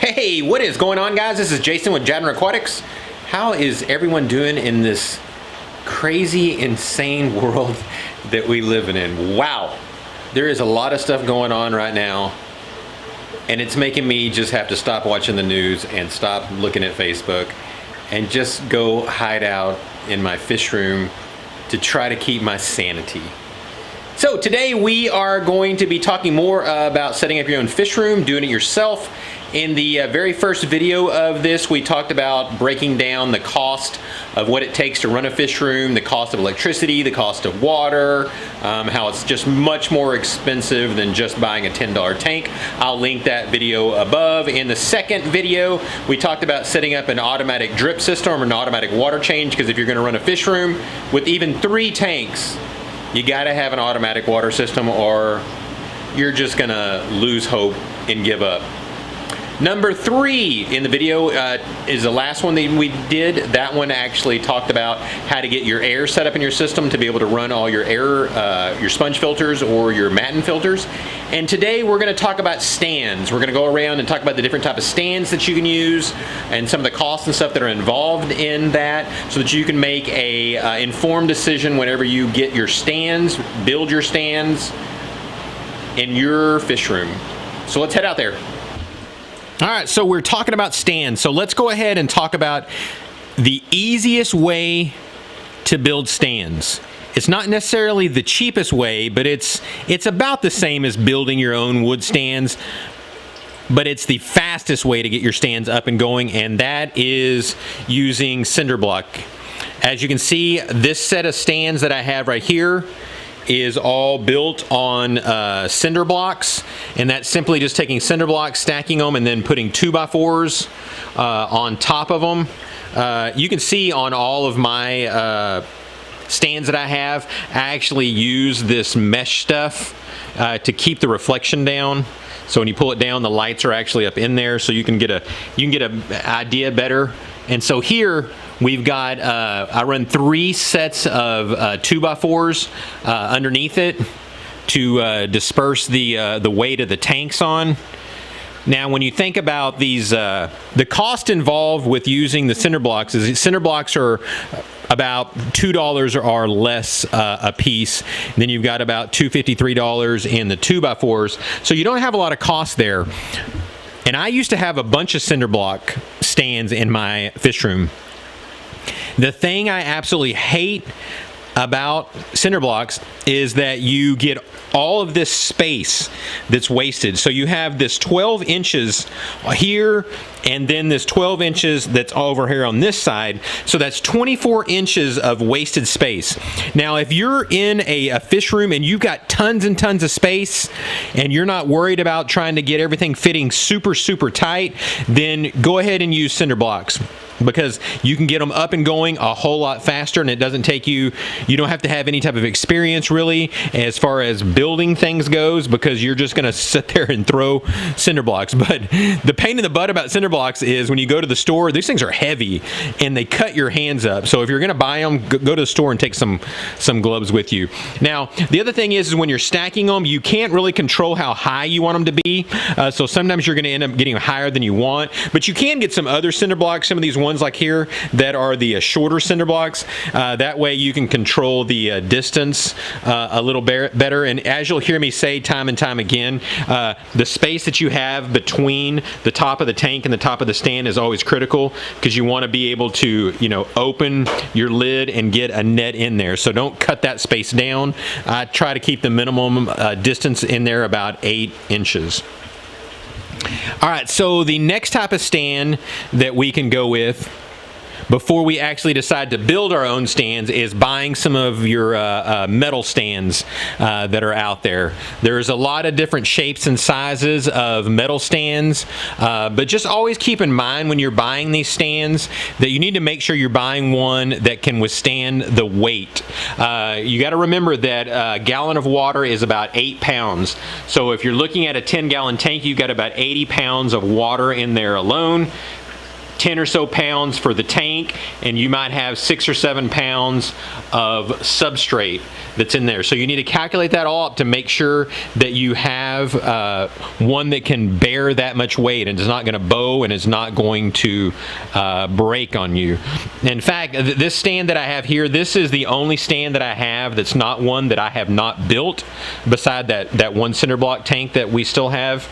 Hey, what is going on, guys? This is Jason with Jadren Aquatics. How is everyone doing in this crazy, insane world that we live in? Wow, there is a lot of stuff going on right now, and it's making me just have to stop watching the news and stop looking at Facebook and just go hide out in my fish room to try to keep my sanity. So today we are going to be talking more about setting up your own fish room, doing it yourself. In the very first video of this, we talked about breaking down the cost of what it takes to run a fish room, the cost of electricity, the cost of water, how it's just much more expensive than just buying a $10 tank. I'll link that video above. In the second video, we talked about setting up an automatic drip system or an automatic water change, because if you're going to run a fish room with even 3 tanks, you got to have an automatic water system or you're just going to lose hope and give up. Number 3 in the video is the last one that we did. That one actually talked about how to get your air set up in your system to be able to run all your air, your sponge filters or your matin filters. And today we're going to talk about stands. We're going to go around and talk about the different type of stands that you can use and some of the costs and stuff that are involved in that, so that you can make a informed decision whenever you get your stands, build your stands in your fish room. So let's head out there. All right, so we're talking about stands. So let's go ahead and talk about the easiest way to build stands. It's not necessarily the cheapest way, but it's about the same as building your own wood stands, but it's the fastest way to get your stands up and going, and that is using Cinder Block. As you can see, this set of stands that I have right here is all built on cinder blocks, and that's simply just taking cinder blocks, stacking them, and then putting 2x4s on top of them. You can see on all of my stands that I have, I actually use this mesh stuff to keep the reflection down. So when you pull it down, the lights are actually up in there, so you can get an idea better. And so here we've got, I run 3 sets of 2x4s underneath it to disperse the weight of the tanks on. Now, when you think about these, the cost involved with using the cinder blocks is cinder blocks are about $2 or less a piece. And then you've got about $2.50, $3 in the 2x4s. So you don't have a lot of cost there. And I used to have a bunch of cinder block stands in my fish room. The thing I absolutely hate about cinder blocks is that you get all of this space that's wasted. So you have this 12 inches here, and then this 12 inches that's over here on this side. So that's 24 inches of wasted space. Now, if you're in a fish room and you've got tons and tons of space and you're not worried about trying to get everything fitting super, super tight, then go ahead and use cinder blocks, because you can get them up and going a whole lot faster, and it doesn't take you don't have to have any type of experience really as far as building things goes, because you're just going to sit there and throw cinder blocks. But the pain in the butt about cinder blocks is when you go to the store, these things are heavy and they cut your hands up. So if you're going to buy them, go to the store and take some gloves with you. Now, the other thing is when you're stacking them, you can't really control how high you want them to be. So sometimes you're going to end up getting higher than you want, but you can get some other cinder blocks, some of these ones like here that are the shorter cinder blocks. That way you can control the distance a little better. And as you'll hear me say time and time again, the space that you have between the top of the tank and the top of the stand is always critical, because you want to be able to, open your lid and get a net in there. So don't cut that space down. I try to keep the minimum distance in there about 8 inches. All right, so the next type of stand that we can go with before we actually decide to build our own stands is buying some of your metal stands that are out there. There's a lot of different shapes and sizes of metal stands, but just always keep in mind when you're buying these stands that you need to make sure you're buying one that can withstand the weight. You got to remember that a gallon of water is about 8 pounds. So if you're looking at a 10-gallon tank, you've got about 80 pounds of water in there alone. 10 or so pounds for the tank, and you might have 6 or 7 pounds of substrate that's in there. So you need to calculate that all up to make sure that you have one that can bear that much weight and is not going to bow and is not going to break on you. In fact, this stand that I have here, this is the only stand that I have that's not one that I have not built, beside that one cinder block tank that we still have.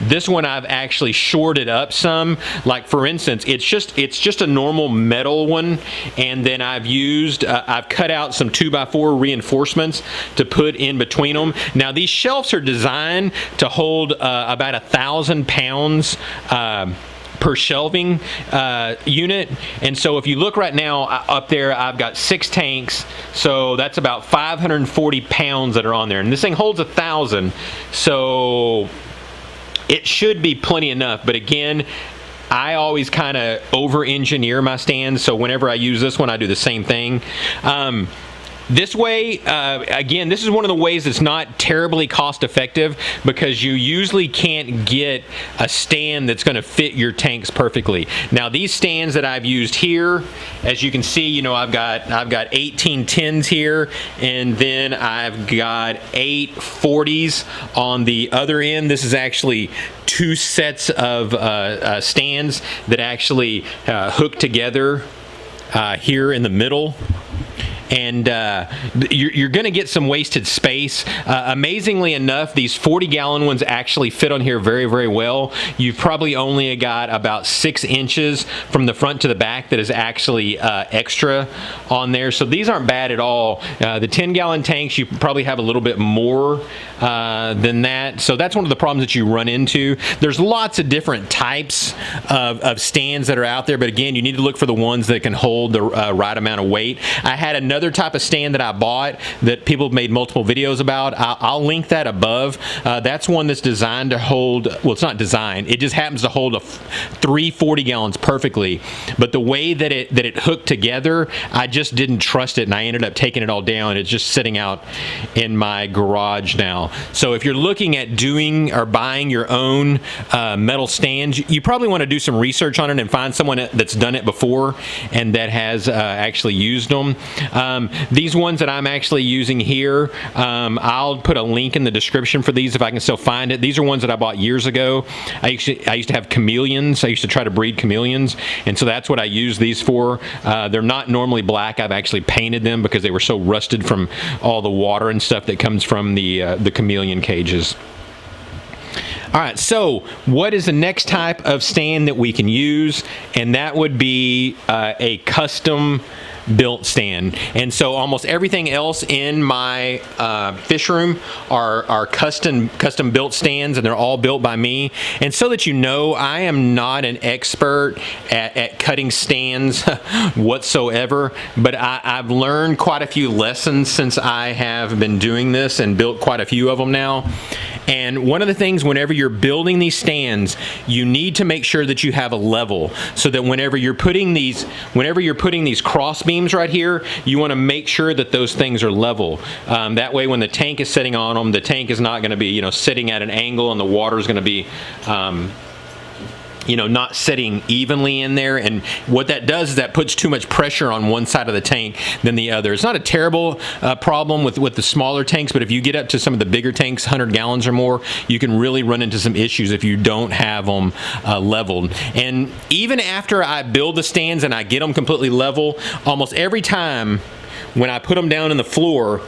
This one I've actually shorted up some. Like for instance, it's just a normal metal one, and then I've cut out some 2x4 reinforcements to put in between them. Now these shelves are designed to hold about 1,000 pounds per shelving unit, and so if you look right now up there, I've got 6 tanks, so that's about 540 pounds that are on there, and this thing holds 1,000, so it should be plenty enough. But again, I always kind of over-engineer my stands, so whenever I use this one, I do the same thing. This way, again, this is one of the ways that's not terribly cost effective, because you usually can't get a stand that's going to fit your tanks perfectly. Now these stands that I've used here, as you can see, you know, I've got 18 10s here, and then I've got 8 40s on the other end. This is actually 2 sets of stands that actually hook together here in the middle. And you're going to get some wasted space. Amazingly enough, these 40-gallon ones actually fit on here very, very well. You've probably only got about 6 inches from the front to the back that is actually extra on there. So these aren't bad at all. The 10-gallon tanks, you probably have a little bit more than that. So that's one of the problems that you run into. There's lots of different types of stands that are out there, but again, you need to look for the ones that can hold the right amount of weight. I had another type of stand that I bought that people have made multiple videos about. I'll link that above. That's one that's designed to hold, well, it's not designed, it just happens to hold 3 40-gallons perfectly, but the way that it hooked together, I just didn't trust it, and I ended up taking it all down. It's just sitting out in my garage now. So if you're looking at doing or buying your own metal stands, you probably want to do some research on it and find someone that's done it before and that has actually used them. These ones that I'm actually using here, I'll put a link in the description for these if I can still find it. These are ones that I bought years ago. I used to have chameleons. I used to try to breed chameleons, and so that's what I use these for. They're not normally black. I've actually painted them because they were so rusted from all the water and stuff that comes from the chameleon cages. All right, so what is the next type of stand that we can use? And that would be a custom built stand. And so almost everything else in my fish room are custom built stands, and they're all built by me. And so that you know, I am not an expert at cutting stands whatsoever, but I've learned quite a few lessons since I have been doing this and built quite a few of them now. And one of the things, whenever you're building these stands, you need to make sure that you have a level, so that whenever you're putting these cross beams right here, you want to make sure that those things are level. That way, when the tank is sitting on them, the tank is not going to be, you know, sitting at an angle, and the water is going to be you know, not sitting evenly in there. And what that does is that puts too much pressure on one side of the tank than the other. It's not a terrible problem with the smaller tanks, but if you get up to some of the bigger tanks, 100 gallons or more, you can really run into some issues if you don't have them leveled. And even after I build the stands and I get them completely level, almost every time when I put them down in the floor,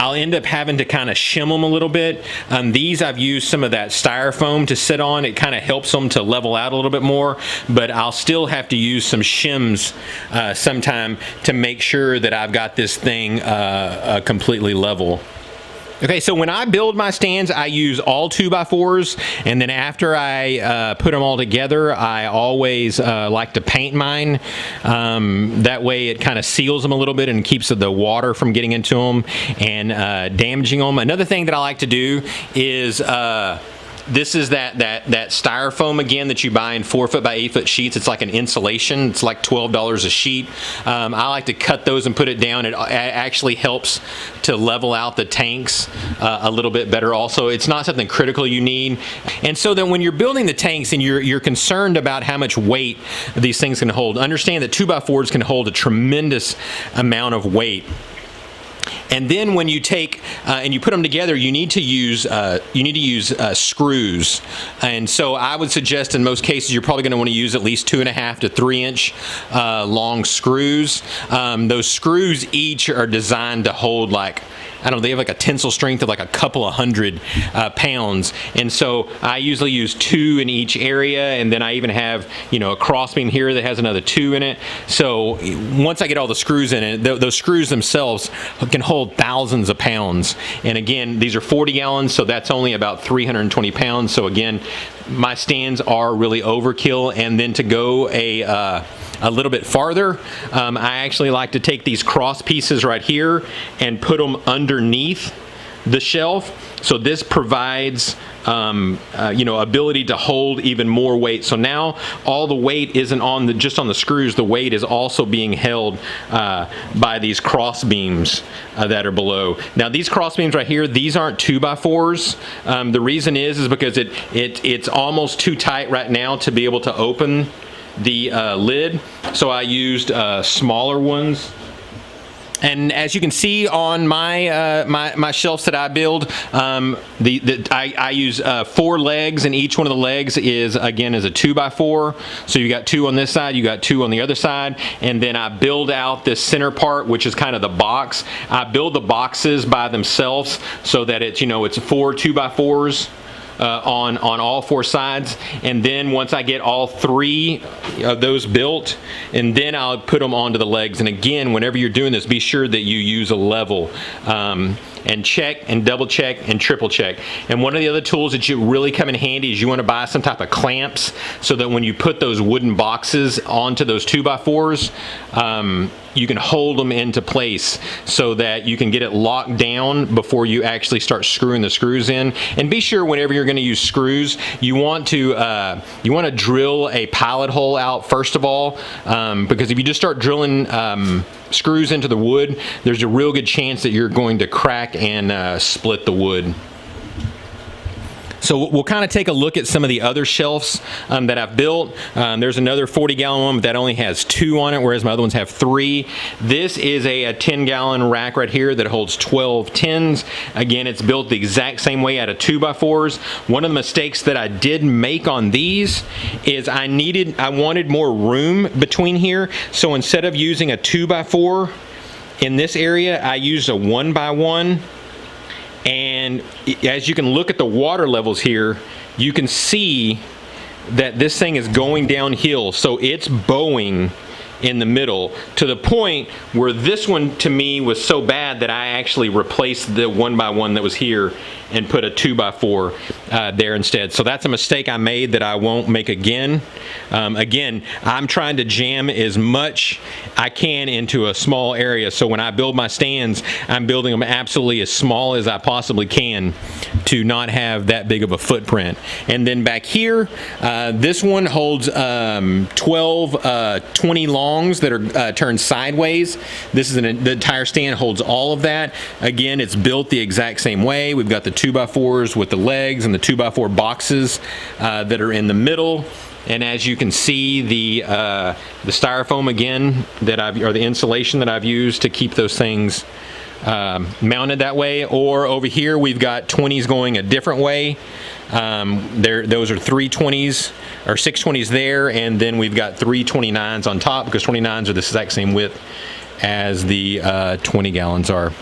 I'll end up having to kind of shim them a little bit. These, I've used some of that styrofoam to sit on. It kind of helps them to level out a little bit more, but I'll still have to use some shims sometime to make sure that I've got this thing completely level. Okay, so when I build my stands, I use all 2x4s, and then after I put them all together, I always like to paint mine. That way it kind of seals them a little bit and keeps the water from getting into them and damaging them. Another thing that I like to do is This is that styrofoam again that you buy in 4-foot by 8-foot sheets. It's like an insulation. It's like $12 a sheet. I like to cut those and put it down. It actually helps to level out the tanks a little bit better also. It's not something critical you need. And so then when you're building the tanks and you're concerned about how much weight these things can hold, understand that 2x4s can hold a tremendous amount of weight. And then when you take and you put them together, you need to use screws. And so I would suggest in most cases you're probably going to want to use at least 2.5 to 3 inch long screws. Those screws each are designed to hold like, I don't know, they have like a tensile strength of like a couple of hundred pounds. And so I usually use 2 in each area, and then I even have, you know, a crossbeam here that has another 2 in it. So once I get all the screws in it, those screws themselves can hold thousands of pounds. And again, these are 40 gallons, so that's only about 320 pounds. So again, my stands are really overkill. And then to go a little bit farther, I actually like to take these cross pieces right here and put them underneath the shelf. So this provides you know, ability to hold even more weight. So now all the weight isn't on just on the screws. The weight is also being held by these cross beams that are below. Now these cross beams right here, these aren't 2x4s. The reason is because it's almost too tight right now to be able to open the lid, so I used smaller ones. And as you can see on my my shelves that I build, I use 4 legs, and each one of the legs is a 2x4. So you got 2 on this side, you got 2 on the other side, and then I build out this center part, which is kind of the box. I build the boxes by themselves so that it's, you know, it's 4 2x4s. On all 4 sides, and then once I get all 3 of those built, and then I'll put them onto the legs. And again, whenever you're doing this, be sure that you use a level and check and double check and triple check. And one of the other tools that you really come in handy is you want to buy some type of clamps, so that when you put those wooden boxes onto those 2x4s, you can hold them into place so that you can get it locked down before you actually start screwing the screws in. And be sure whenever you're going to use screws, you want to drill a pilot hole out first of all, because if you just start drilling screws into the wood, there's a real good chance that you're going to crack and split the wood. So we'll kind of take a look at some of the other shelves that I've built. There's another 40-gallon one, but that only has 2 on it, whereas my other ones have 3. This is a 10-gallon rack right here that holds 12 tins. Again, it's built the exact same way out of 2x4s. One of the mistakes that I did make on these is I wanted more room between here. So instead of using a 2x4 in this area, I used a 1x1. And as you can look at the water levels here, you can see that this thing is going downhill. So it's bowing in the middle to the point where this one to me was so bad that I actually replaced the 1x1 that was here and put a 2x4 there instead. So that's a mistake I made that I won't make again. Again, I'm trying to jam as much I can into a small area. So when I build my stands, I'm building them absolutely as small as I possibly can to not have that big of a footprint. And then back here, this one holds 12 20 longs that are turned sideways. This is the entire stand holds all of that. Again, it's built the exact same way. We've got the 2x4s with the legs and the 2x4 boxes that are in the middle. And as you can see, the styrofoam again or the insulation that I've used to keep those things mounted that way. Or over here we've got 20s going a different way. Those are 320s or 620s there, and then we've got 329s on top, because 29s are the exact same width as the 20 gallons are.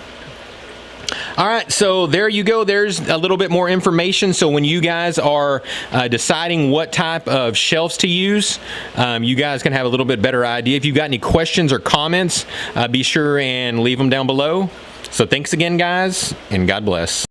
All right, so there you go. There's a little bit more information. So when you guys are deciding what type of shelves to use, you guys can have a little bit better idea. If you've got any questions or comments, be sure and leave them down below. So thanks again, guys, and God bless.